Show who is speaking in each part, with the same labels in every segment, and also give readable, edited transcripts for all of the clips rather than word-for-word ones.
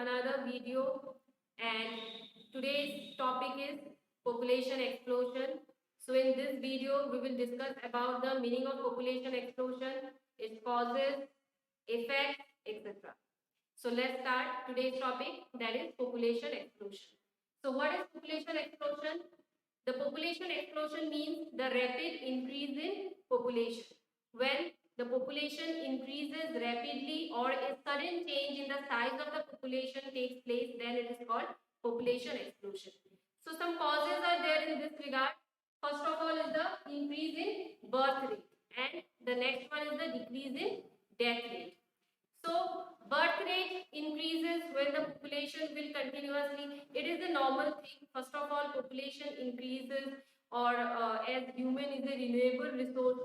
Speaker 1: another video, and today's topic is population explosion. So in this video we will discuss about the meaning of population explosion, its causes, effects, etc. So let's start today's topic, that is population explosion. So what is population explosion? The population explosion means the rapid increase in population. When the population increases rapidly or a sudden change in the size of the population takes place, then it is called population explosion. So some causes are there in this regard. First of all is the increase in birth rate, and the next one is the decrease in death rate. So birth rate increases when the population will continuously. It is a normal thing. First of all, population increases, or as human is a renewable resource,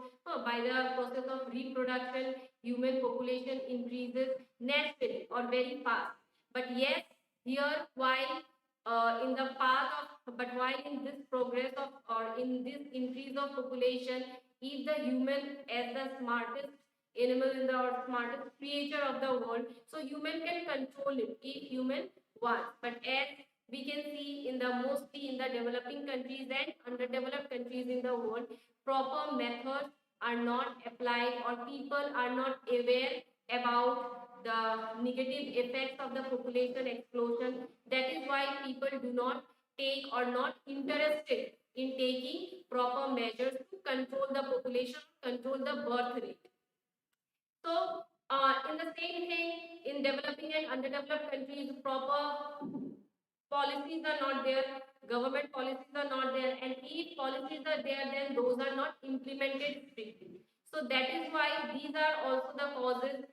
Speaker 1: by the process of reproduction, human population increases naturally or very fast. But yes, here while in the path of, but while in this progress of, or in this increase of population, if the human as the smartest animal in the, or smartest creature of the world, so human can control it if human wants. But as we can see in the mostly in the developing countries and underdeveloped countries in the world, proper methods are not applied, or people are not aware about the negative effects of the population explosion. That is why people do not take, or not interested in taking proper measures to control the population, control the birth rate. So, in the same thing, in developing and underdeveloped countries, proper policies are not there, government policies are not there, and if policies are there, then those are not implemented strictly. So that is why these are also the causes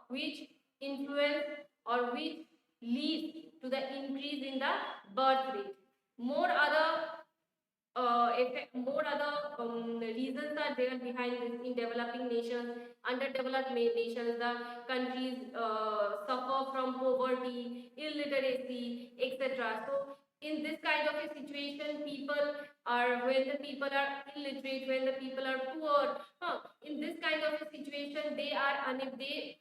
Speaker 1: which influence or which lead to the increase in the birth rate. More other more other reasons are there behind this. In developing nations, underdeveloped nations, the countries suffer from poverty, illiteracy, etc. So in this kind of a situation, people are, when the people are illiterate, when the people are poor, in this kind of a situation, they are unable, they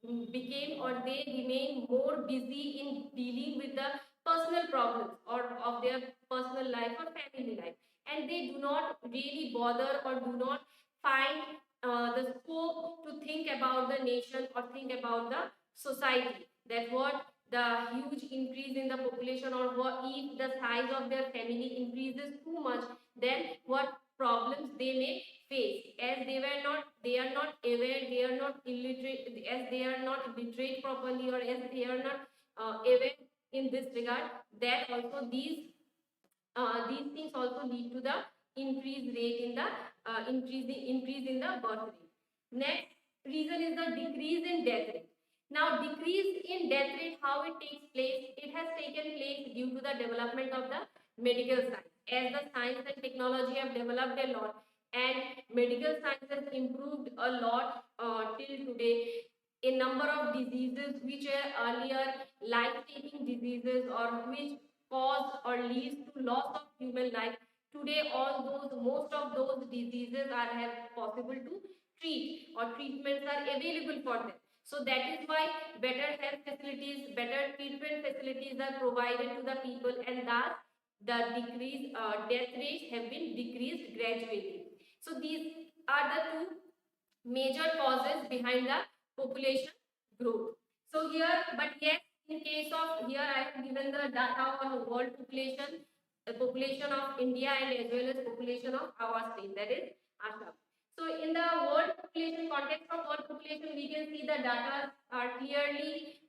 Speaker 1: became, or they remain more busy in dealing with the personal problems or of their personal life or family life, and they do not really bother or do not find the scope to think about the nation or think about the society, that what the huge increase in the population, or what if the size of their family increases too much, then what problems they may face, as they are not aware, they are not illiterate, as they are not literate properly, or as they are not aware in this regard, that also these things also lead to the increased rate in the increase in the birth rate. Next reason is the decrease in death rate. Now, decrease in death rate, how it takes place? It has taken place due to the development of the medical science. As the science and technology have developed a lot, and medical science has improved a lot till today, a number of diseases which were earlier life-taking diseases, or which cause or leads to loss of human life, today all those, most of those diseases are have possible to treat, or treatments are available for them. So that is why better health facilities, better treatment facilities are provided to the people, and thus the decrease death rates have been decreased gradually. So these are the two major causes behind the population growth. So here, but yes, in case of, here I have given the data on world population, the population of India, and as well as population of our state, that is Assam. So in the world population, context of world population, we can see the data are clearly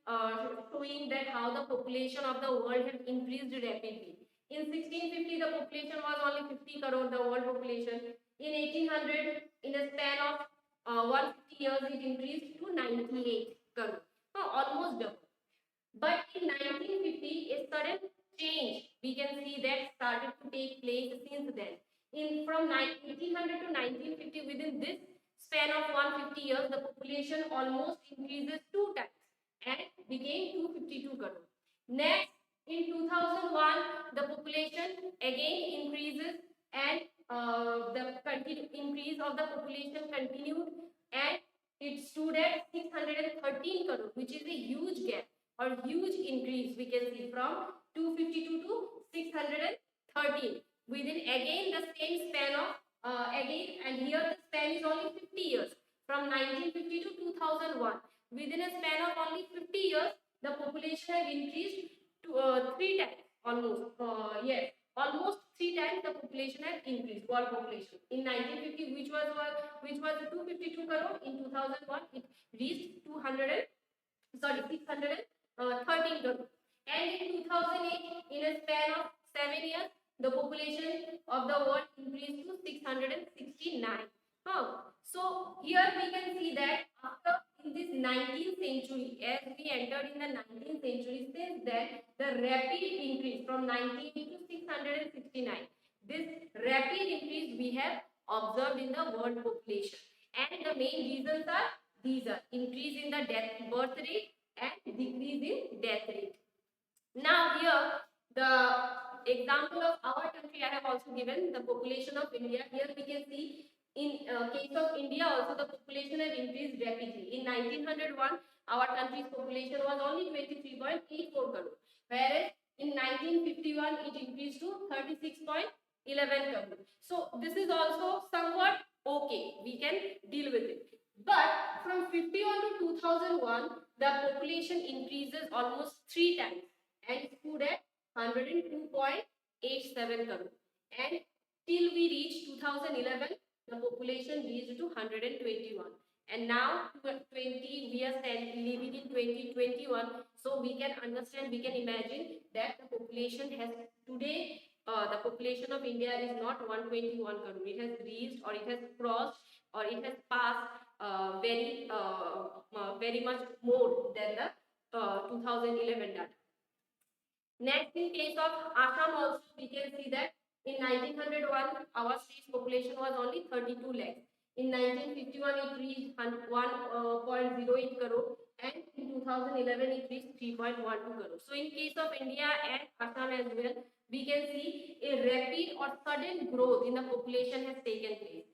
Speaker 1: showing that how the population of the world has increased rapidly. In 1650, the population was only 50 crore, the world population. In 1800, in a span of 150 years, it increased to 98 crore, almost double. But in 1950, a sudden change we can see that started to take place since then. In from 1800 to 1950, within this span of 150 years, the population almost increases 2 times and became 252 crore. Next, in 2001, the population again increases, and the increase of the population continued, and it stood at 613 crore, which is a huge gap or huge increase we can see from 252 to 613 within again the same span of again, and here the span is only 50 years from 1950 to 2001. Within a span of only 50 years, the population have increased to 3 times almost. Yes, almost 3 times the population has increased. World population in 1950, which was 252 crore, in 2001 it reached 613 crore, and in 2008, in a span of 7 years, the population of the world increased to 669. So here we can see that after in this 19th century, as we entered in the 19th century, since then the rapid increase from 19 to 669. This rapid increase we have observed in the world population, and the main reasons are these are increase in the birth rate and decrease in death rate. Now here the example of our country I have also given, the population of India. Here we can see in case of India also the population has increased rapidly. In 1901 our country's population was only 23.84 crore, whereas in 1951 it increased to 36.11 crore. So this is also somewhat okay, we can deal with it. But from 51 to 2001 the population increases almost 3 times and stood at 102.87 crore, and till we reach 2011 the population reached to 121, and now 20 we are living in 2021. So we can understand, we can imagine that the population has today the population of India is not 121 crore. It has reached, or it has crossed, or it has passed very much more than the 2011 data. Next, in case of Assam also, we can see that in 1901, our state's population was only 32 lakhs. In 1951, it reached 1.08 crore, and in 2011, it reached 3.12 crore. So, in case of India and Assam as well, we can see a rapid or sudden growth in the population has taken place.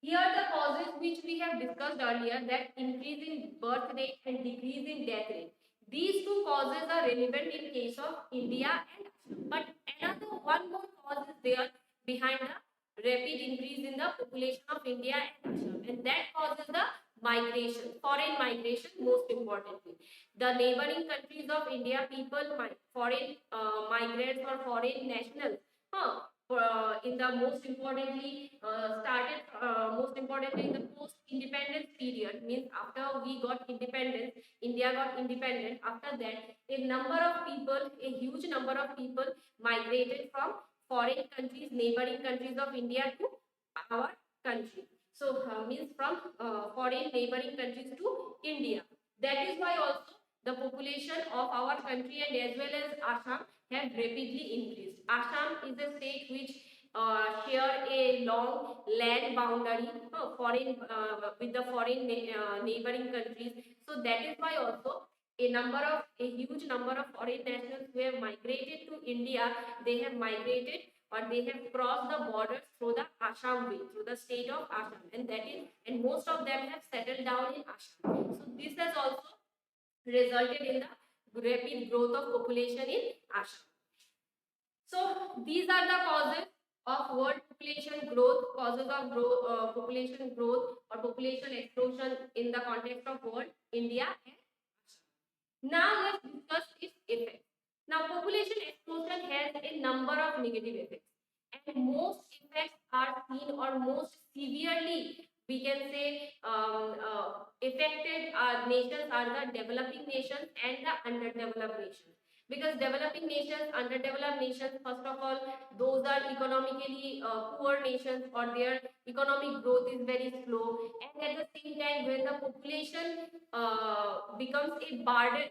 Speaker 1: Here are the causes which we have discussed earlier, that increase in birth rate and decrease in death rate. These two causes are relevant in case of India and Assam. But another one more cause is there behind the rapid increase in the population of India and Assam, and that causes the migration, foreign migration most importantly. The neighboring countries of India, people, foreign migrants or foreign nationals, in the most importantly in the post independence period, means after we got independence, India got independent. After that, a huge number of people migrated from foreign countries, neighboring countries of India to our country. So means from foreign neighboring countries to India. That is why also the population of our country and as well as Assam have rapidly increased. Assam is a state which share a long land boundary with the foreign neighboring countries. So that is why also a huge number of foreign nationals who have migrated to India, they have migrated or they have crossed the borders through the Assam way, through the state of Assam, and most of them have settled down in Assam. So this has also resulted in the rapid growth of population in Assam. So these are the causes of world population growth, causes of population growth or population explosion in the context of world, India and Assam. Now let's discuss its effects. Now population explosion has a number of negative effects, and most effects are seen, or most severely we can say affected nations are the developing nations and the underdeveloped nations. Because developing nations, underdeveloped nations, first of all, those are economically poor nations, or their economic growth is very slow, and at the same time when the population becomes a burden,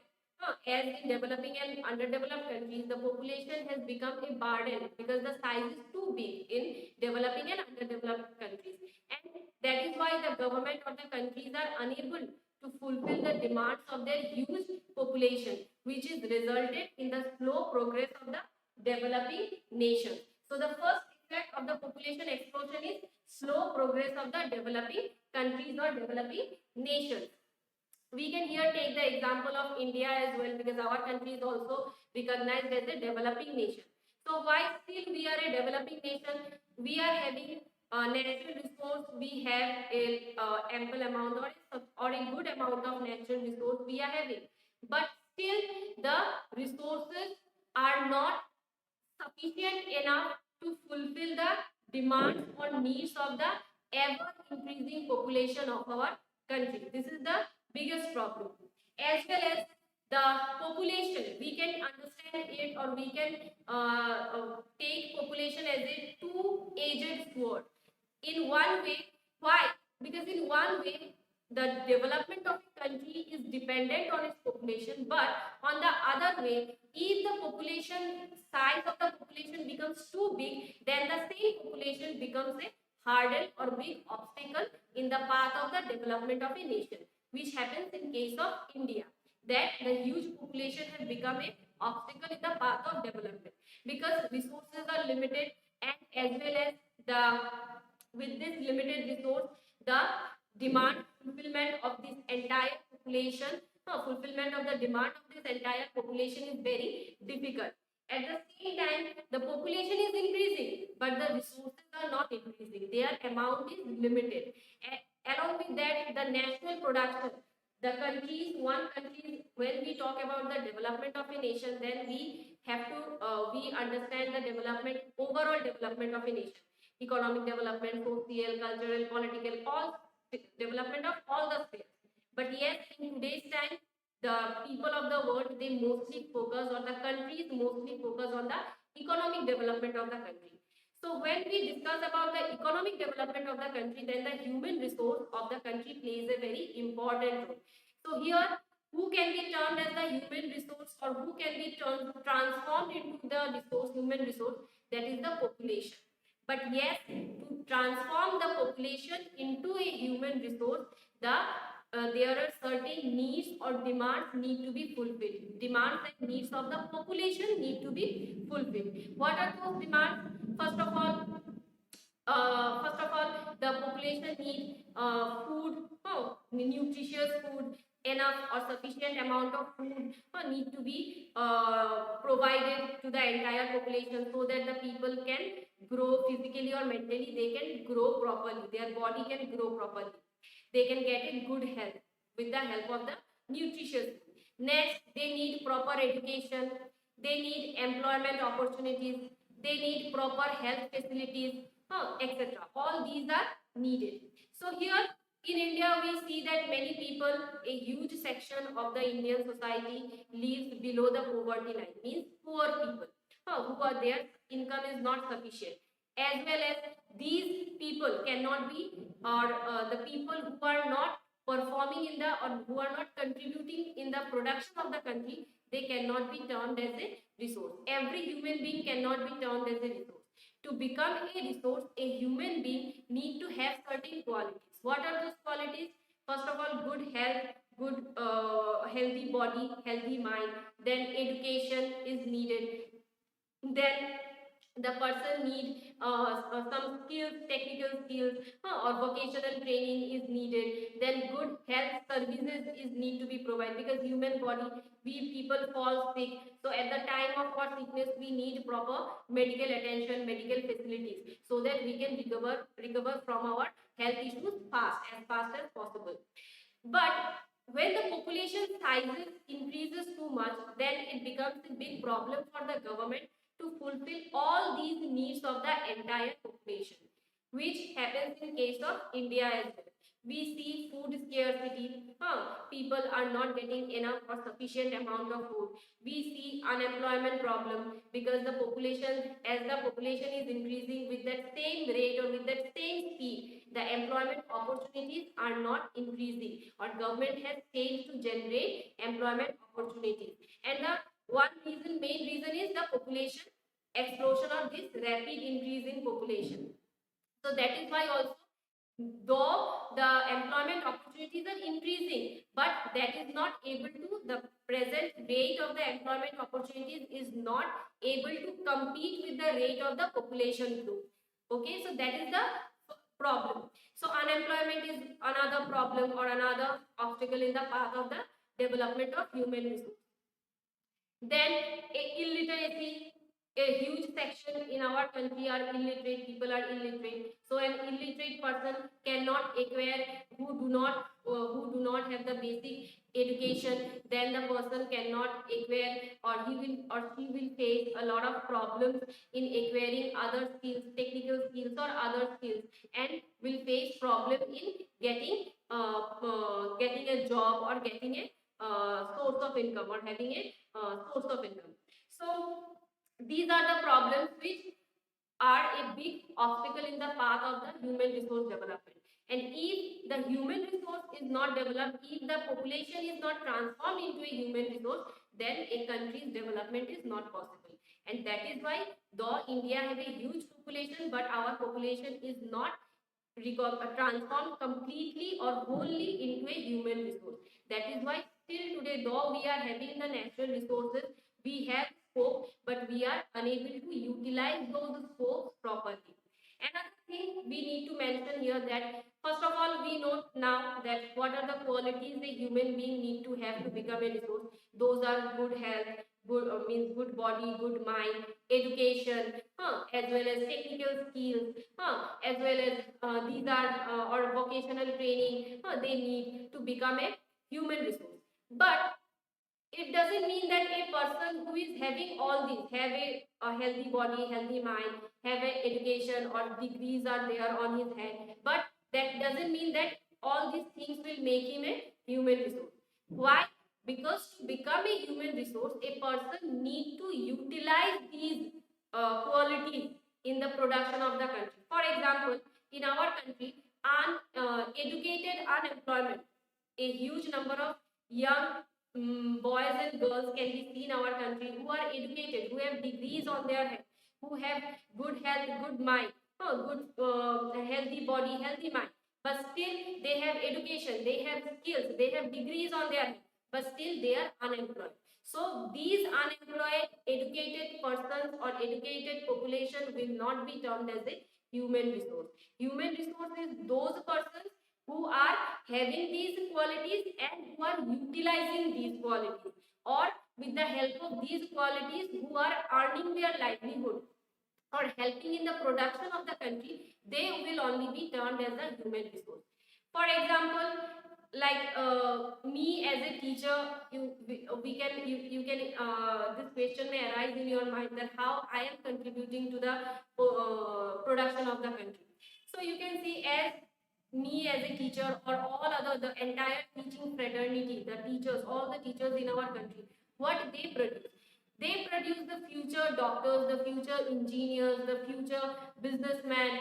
Speaker 1: as in developing and underdeveloped countries, the population has become a burden because the size is too big in developing and underdeveloped countries, and that is why the government or the countries are unable to fulfill the demands of their huge population, which is resulted in the slow progress of the developing nations. So the first effect of the population explosion is slow progress of the developing countries or developing nations. We can here take the example of India as well, because our country is also recognized as a developing nation. So why still we are a developing nation? We are having natural resource. We have a ample amount or a good amount of natural resource we are having, but still the resources are not sufficient enough to fulfill the demands or needs of the ever increasing population of our country. This is the biggest problem. As well as the population, we can understand it, or we can take population as a two-edged sword. In one way, why? Because in one way, the development of a country is dependent on its population, but on the other way, if the population size of the population becomes too big, then the same population becomes a hurdle or big obstacle in the path of the development of a nation, which happens in case of India, that the huge population has become a obstacle in the path of development, because resources are limited, and as well as the with this limited resource, the demand fulfillment of this entire population, fulfillment of the demand of this entire population is very difficult. At the same time, the population is increasing, but the resources are not increasing. Their amount is limited. Along with that, the national production, the countries, one country, when we talk about the development of a nation, then we have to we understand the development, overall development of a nation, economic development, social, cultural, political, all development of all the spheres. But yes, in today's time, the people of the world, they mostly focus, or the countries mostly focus on the economic development of the country. So when we discuss about the economic development of the country, then the human resource of the country plays a very important role. So here, who can be termed as the human resource, or who can be transformed into the resource, human resource, that is the population. But yes, to transform the population into a human resource, there are certain needs or demands need to be fulfilled. Demands and needs of the population need to be fulfilled. What are those demands? First of all, the population need food, nutritious food, enough or sufficient amount of food need to be provided to the entire population, so that the people can grow physically or mentally, they can grow properly, their body can grow properly, they can get a good health with the help of the nutritious food. Next, they need proper education, they need employment opportunities, they need proper health facilities, etc. All these are needed. So here in India, we see that many people, a huge section of the Indian society lives below the poverty line, means poor people, who are their income is not sufficient. As well as these people cannot be, or the people who are not performing in the, or who are not contributing in the production of the country, they cannot be termed as a resource. Every human being cannot be termed as a resource. To become a resource, a human being need to have certain qualities. What are those qualities? First of all, good health, good healthy body, healthy mind. Then education is needed. Then the person need some skills, technical skills, or vocational training is needed. Then good health services is need to be provided, because human body, we people fall sick, so at the time of our sickness we need proper medical attention, medical facilities, so that we can recover from our health issues fast as possible. But when the population sizes increases too much, then it becomes a big problem for the government to fulfill all these needs of the entire population, which happens in case of India as well. We see food scarcity. People are not getting enough or sufficient amount of food. We see unemployment problem, because the population, as the population is increasing with that same rate or with that same speed, the employment opportunities are not increasing, or government has failed to generate employment opportunities. And the main reason is the population explosion, or this rapid increase in population. So that is why also, though the employment opportunities are increasing, but that is not able to, the present rate of the employment opportunities is not able to compete with the rate of the population growth. Okay, so that is the problem. So unemployment is another problem or another obstacle in the path of the development of human resource. Then illiteracy, a huge section in our country are illiterate, people are illiterate. So an illiterate person cannot acquire, who do not have the basic education, then the person cannot acquire, or he will or she will face a lot of problems in acquiring other skills, technical skills or other skills, and will face problem in getting a job or getting a source of income or having a source of income. So these are the problems which are a big obstacle in the path of the human resource development. And if the human resource is not developed, if the population is not transformed into a human resource, then a country's development is not possible. And that is why, though India have a huge population, but our population is not transformed completely or wholly into a human resource. That is why still today, though we are having the natural resources, we have scope, but we are unable to utilize those scopes properly. Another thing we need to mention here, that first of all, we know now that what are the qualities a human being need to have to become a resource. Those are good health, good means good body, good mind, education, as well as technical skills, as well as these are or vocational training. They need to become a human resource. But it doesn't mean that a person who is having all these, have a healthy body, healthy mind, have a education or degrees are there on his head, but that doesn't mean that all these things will make him a human resource. Why? Because to become a human resource, a person need to utilize these qualities in the production of the country. For example, in our country, educated unemployment, a huge number of young boys and girls can be seen in our country who are educated, who have degrees on their head, who have good health, good mind, good healthy body, healthy mind. But still they have education, they have skills, they have degrees on their head, but still they are unemployed. So these unemployed educated persons or educated population will not be termed as a human resource. Human resource is those persons who are having these qualities and who are utilizing these qualities, or with the help of these qualities who are earning their livelihood or helping in the production of the country, they will only be termed as a human resource. For example, like me as a teacher, you can this question may arise in your mind, that how I am contributing to the production of the country. So you can see, as me as a teacher or all other, the entire teaching fraternity, the teachers, all the teachers in our country, what they produce, they produce the future doctors, the future engineers, the future businessmen,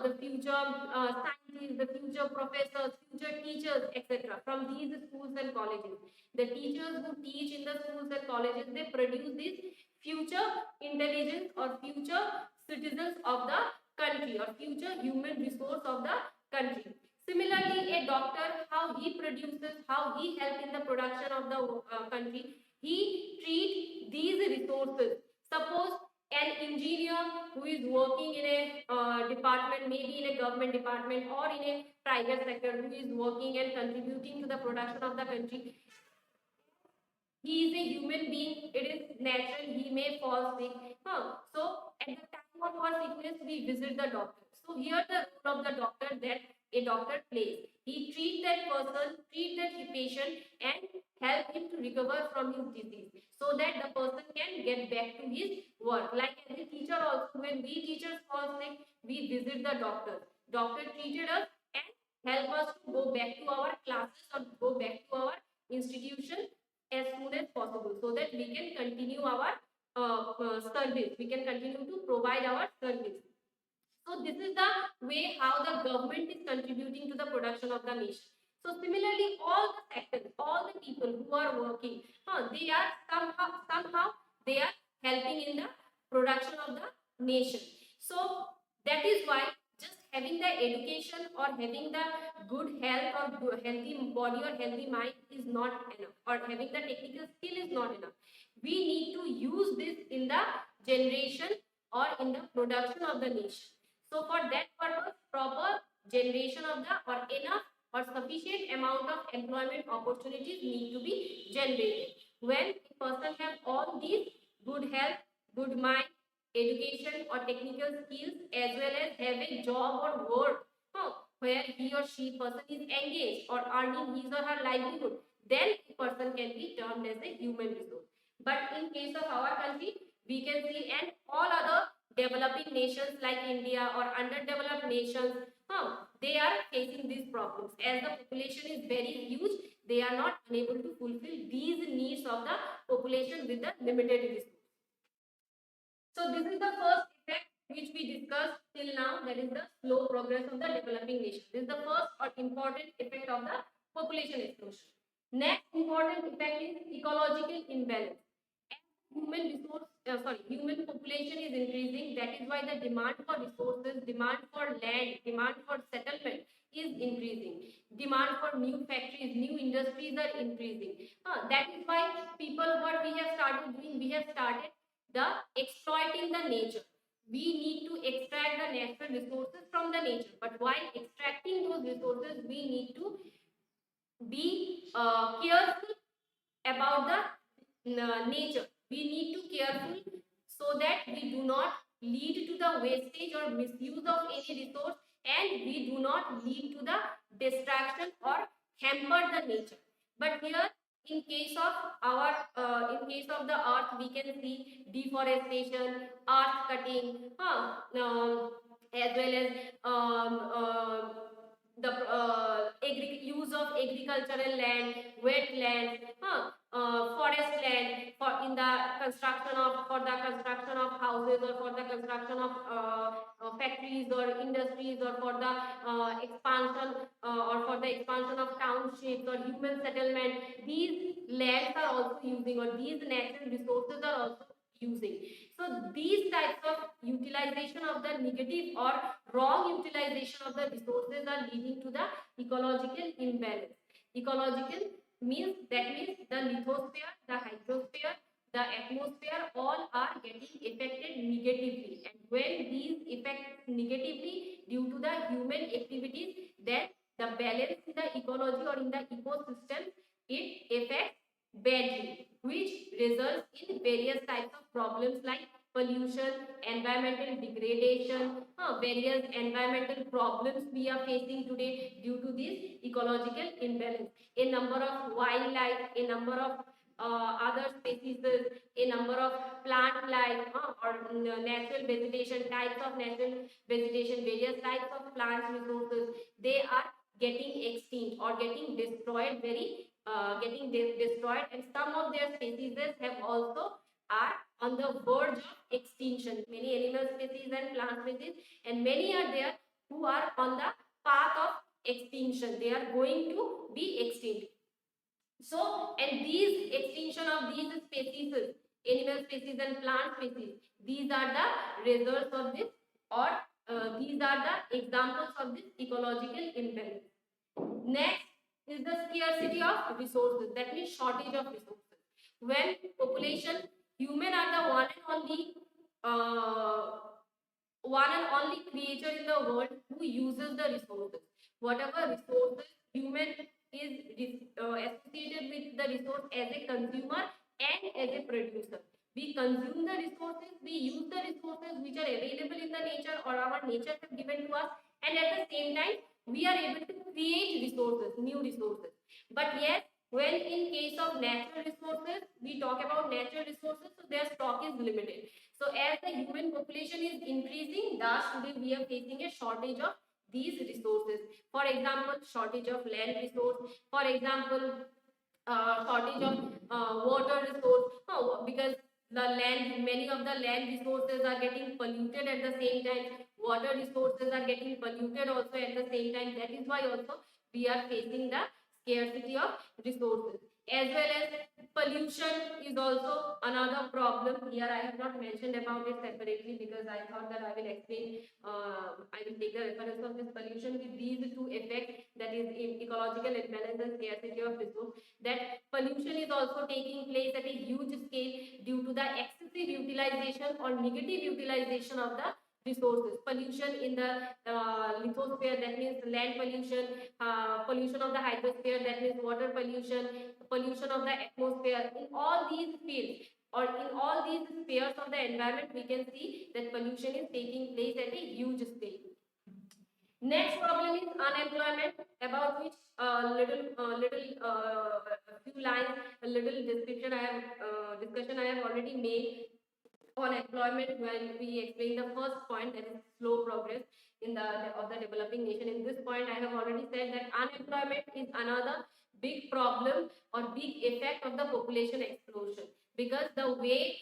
Speaker 1: the future scientists, the future professors, future teachers, etc. from these schools and colleges. The teachers who teach in the schools and colleges, they produce these future intelligence or future citizens of the country or future human resource of the country. Similarly, a doctor, how he produces, how he helps in the production of the country, he treats these resources. Suppose an engineer who is working in a department, maybe in a government department or in a private sector, who is working and contributing to the production of the country, he is a human being, it is natural, he may fall sick. So at the time of our sickness, we visit the doctor. So here the role of the doctor that a doctor plays. He treats that person, treat that patient and help him to recover from his disease, so that the person can get back to his work. Like as a teacher also, when we teachers fall sick, we visit the doctor. Doctor treated us and help us to go back to our classes or go back to our institution as soon as possible, so that we can continue our service, we can continue to provide our service. So this is the way how the government is contributing to the production of the nation. So similarly, all the sectors, all the people who are working, they are somehow they are helping in the production of the nation. So that is why just having the education or having the good health or healthy body or healthy mind is not enough, or having the technical skill is not enough. We need to use this in the generation or in the production of the nation. So for that purpose, proper generation of the or enough or sufficient amount of employment opportunities need to be generated. When a person have all these, good health, good mind, education or technical skills, as well as have a job or work where he or she person is engaged or earning his or her livelihood, then a person can be termed as a human resource. But in case of our country, we can see, and all other developing nations like India or underdeveloped nations, they are facing these problems. As the population is very huge, they are not unable to fulfill these needs of the population with the limited resources. So this is the first effect which we discussed till now, that is the slow progress of the developing nation. This is the first or important effect of the population explosion. Next important effect is ecological imbalance. Human population is increasing. That is why the demand for resources, demand for land, demand for settlement is increasing. Demand for new factories, new industries are increasing. That is why people, what we have started doing, we have started the exploiting the nature. We need to extract the natural resources from the nature, but while extracting those resources, we need to be careful about the nature. We need to careful so that we do not lead to the wastage or misuse of any resource, and we do not lead to the distraction or hamper the nature. But here, in case of our in case of the earth, we can see deforestation, earth cutting, as well as the use of agricultural land, wetland, forest land for in the construction of houses, or for the construction of factories or industries, or for the expansion of townships or human settlement. These lands are also using, or these natural resources are also using. So these types of utilization of the negative or wrong utilization of the resources are leading to the ecological imbalance. Ecological means the lithosphere, the hydrosphere, the atmosphere, all are getting affected negatively. And when these affect negatively due to the human activities, then the balance in the ecology or in the ecosystem, it affects badly, which results in various types of problems like pollution, environmental degradation, various environmental problems we are facing today due to this ecological imbalance. A number of wildlife, a number of other species, a number of plant life, or natural vegetation, types of natural vegetation, various types of plant resources, they are getting extinct or getting destroyed destroyed, and some of their species have also are on the verge of extinction. Many animal species and plant species, and many are there who are on the path of extinction. They are going to be extinct. So, and these extinction of these species, animal species and plant species, these are the results of this, or these are the examples of this ecological imbalance. Next is the scarcity of resources, that means shortage of resources. When population, human are the one and only creature in the world who uses the resources. Whatever resources, human is associated with the resource as a consumer and as a producer. We consume the resources, we use the resources which are available in the nature or our nature has given to us, and at the same time we are able to create resources, new resources. But yes, when in case of natural resources, we talk about natural resources, so their stock is limited. So as the human population is increasing, thus today we are facing a shortage of these resources. For example, shortage of land resource. For example, shortage of water resource, because the land, many of the land resources are getting polluted at the same time. Water resources are getting polluted also at the same time. That is why also we are facing the scarcity of resources. As well as pollution is also another problem. Here I have not mentioned about it separately because I thought that I will explain, I will take the reference of this pollution with these two effects, that is ecological imbalance and scarcity of resource. That pollution is also taking place at a huge scale due to the excessive utilization or negative utilization of the resources. Pollution in the lithosphere, that means land pollution, pollution of the hydrosphere, that means water pollution, pollution of the atmosphere. In all these fields or in all these spheres of the environment, we can see that pollution is taking place at a huge scale. Next problem is unemployment, about which few lines, a little description I have discussion I have already made on employment when we explain the first point, that is slow progress in the of the developing nation. In this point, I have already said that unemployment is another big problem or big effect of the population explosion, because the way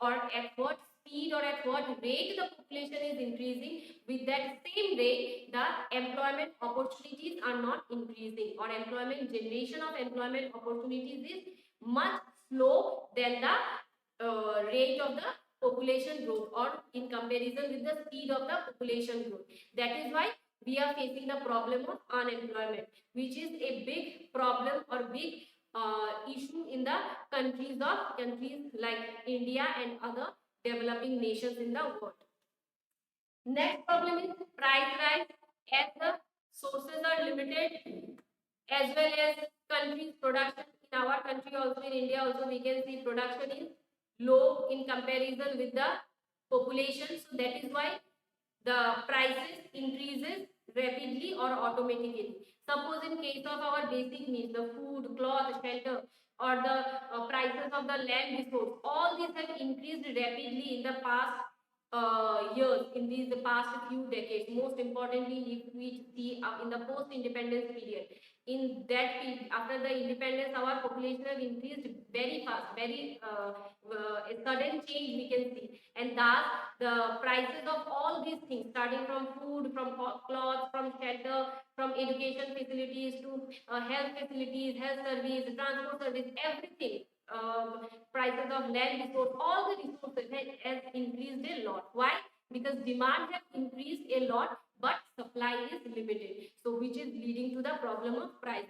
Speaker 1: or at what speed or at what rate the population is increasing, with that same rate the employment opportunities are not increasing, or employment generation of employment opportunities is much slow than the rate of the population growth, or in comparison with the speed of the population growth. That is why we are facing the problem of unemployment, which is a big problem or big issue in the countries like India and other developing nations in the world. Next problem is price rise, as the sources are limited, as well as countries production. In our country also, in India also, we can see production is low in comparison with the population. So that is why the prices increases rapidly or automatically. Suppose in case of our basic needs, the food, cloth, shelter, or the prices of the land resource, all these have increased rapidly in the past years, in these the past few decades. Most importantly, if we see in the post-independence period, in that period, after the independence, our population has increased very fast, very a sudden change we can see, and thus the prices of all these things, starting from food, from clothes, from shelter, from education facilities to health facilities, health service, transport service, everything, prices of land resource, all the resources has increased a lot. Why? Because demand has increased a lot, but supply is limited, so which is leading to the problem of price.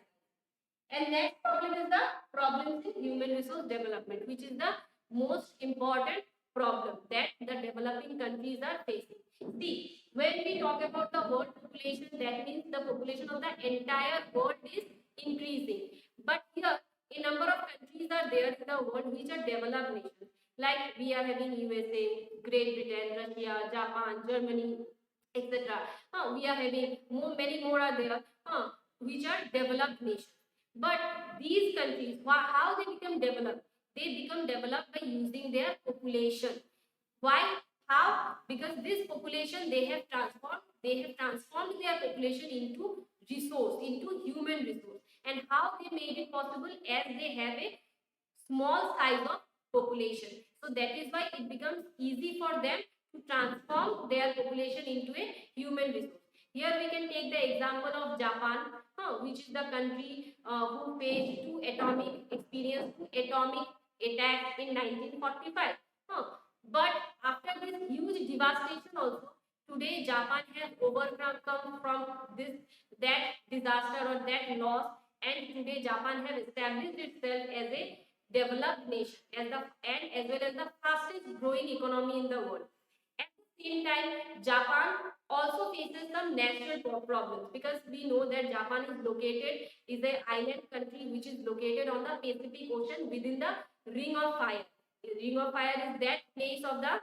Speaker 1: And next problem is the problems in human resource development, which is the most important problem that the developing countries are facing. See, when we talk about the world population, that means the population of the entire world is increasing. But here, a number of countries are there in the world which are developed nations. Like we are having USA, Great Britain, Russia, Japan, Germany, etc. We are having many more are there, which are developed nations. But these countries, how they become developed? They become developed by using their population. Why? How? Because this population they have transformed their population into resource, into human resource. And how they made it possible? As they have a small size of population. So that is why it becomes easy for them to transform their population into a human resource. Here we can take the example of Japan, which is the country who faced two atomic attacks in 1945. But after this huge devastation also, today Japan has overcome from that disaster or that loss, and today Japan has established itself as a developed nation, as well as the fastest growing economy in the world. At the same time, Japan also faces some natural problems, because we know that Japan is an island country which is located on the Pacific Ocean within the Ring of Fire. The Ring of Fire is that place of the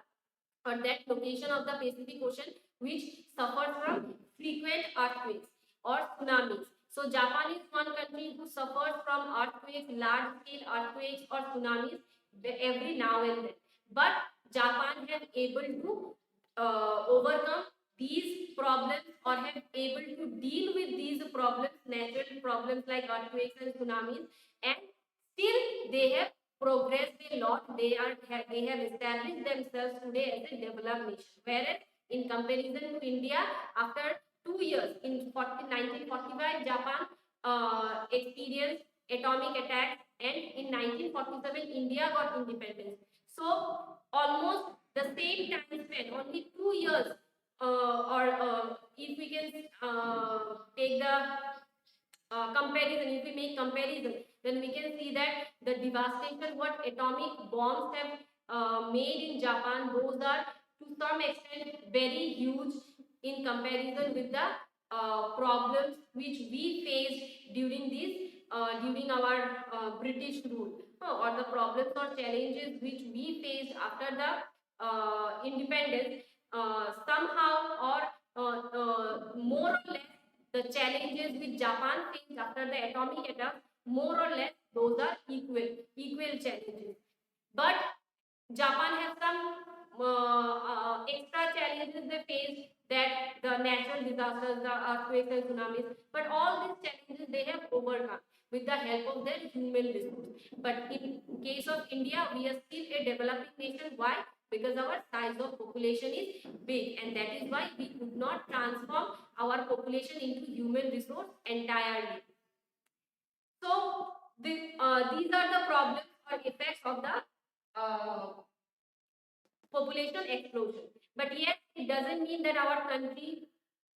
Speaker 1: or that location of the Pacific Ocean which suffers from frequent earthquakes or tsunamis. So Japan is one country who suffers from earthquakes, large scale earthquakes or tsunamis every now and then. But Japan has able to overcome these problems, or have able to deal with these problems, natural problems like earthquakes and tsunamis, and still they have progressed a lot. They have established themselves today as a developed nation. Whereas in comparison to India, after 2 years in 1945, Japan experienced atomic attacks, and in 1947 India got independence. So almost the same time span, only 2 years, or if we can take the comparison, if we make comparison, then we can see that the devastation what atomic bombs have made in Japan, those are to some extent very huge in comparison with the problems which we faced during our British rule, or the problems or challenges which we faced after the independence. Somehow or more or less, the challenges which Japan faced after the atomic attack, more or less those are equal challenges. But Japan has some extra challenges they face, that the natural disasters, the earthquakes and tsunamis. But all these challenges they have overcome with the help of their human resource. But in case of India, we are still a developing nation. Why? Because our size of population is big, and that is why we could not transform our population into human resource entirely. So these are the problems or effects of the population explosion. But yes, it doesn't mean that our country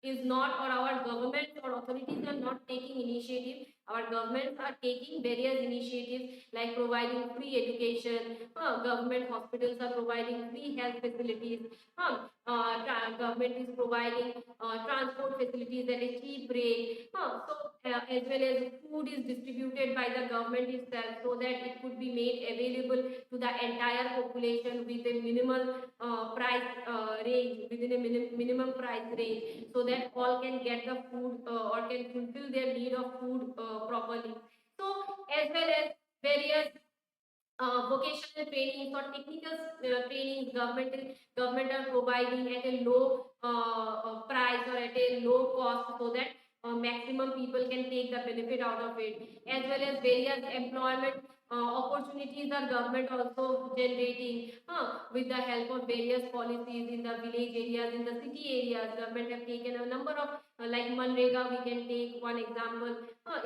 Speaker 1: is not, or our governments or authorities are not taking initiative. Our governments are taking various initiatives like providing free education. Government hospitals are providing free health facilities. Government is providing transport facilities at a cheap rate. As well as food is distributed by the government itself, so that it could be made available to the entire population with a minimal price range, within a minimum price range, so that all can get the food or can fulfill their need of food properly. So as well as various vocational trainings or technical trainings, government are providing at a low price or at a low cost, so that maximum people can take the benefit out of it. As well as various employment opportunities are government also generating with the help of various policies in the village areas, in the city areas. Government have taken a number of like Manrega, we can take one example,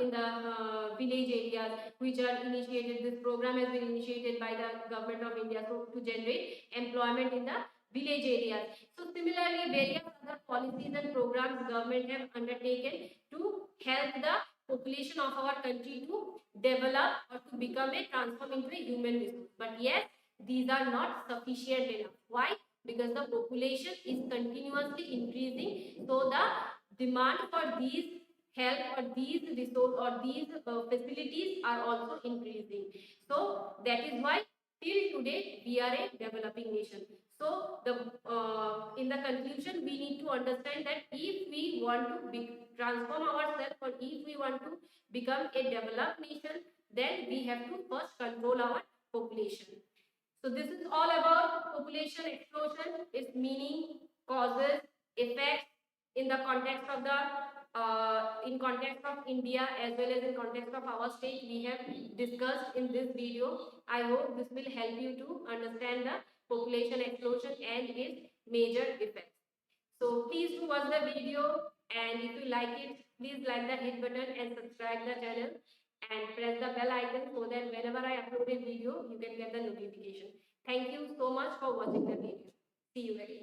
Speaker 1: in the village areas which are initiated. This program has been initiated by the government of India, so to generate employment in the village areas. So similarly, various other policies and programs government have undertaken to help the population of our country to develop or to become a transform into a human resource. But yes, these are not sufficient enough. Why? Because the population is continuously increasing, so the demand for these help or these resource or these facilities are also increasing. So that is why till today we are a developing nation. So the in the conclusion, we need to understand that if we want to transform ourselves, or if we want to become a developed nation, then we have to first control our population. So this is all about population explosion, its meaning, causes, effects in the context of the in context of India as well as in context of our state. We have discussed in this video. I hope this will help you to understand the population explosion and its major effects. So please do watch the video, and if you like it, please like the hit button and subscribe the channel and press the bell icon, so that whenever I upload a video, you can get the notification. Thank you so much for watching the video. See you again.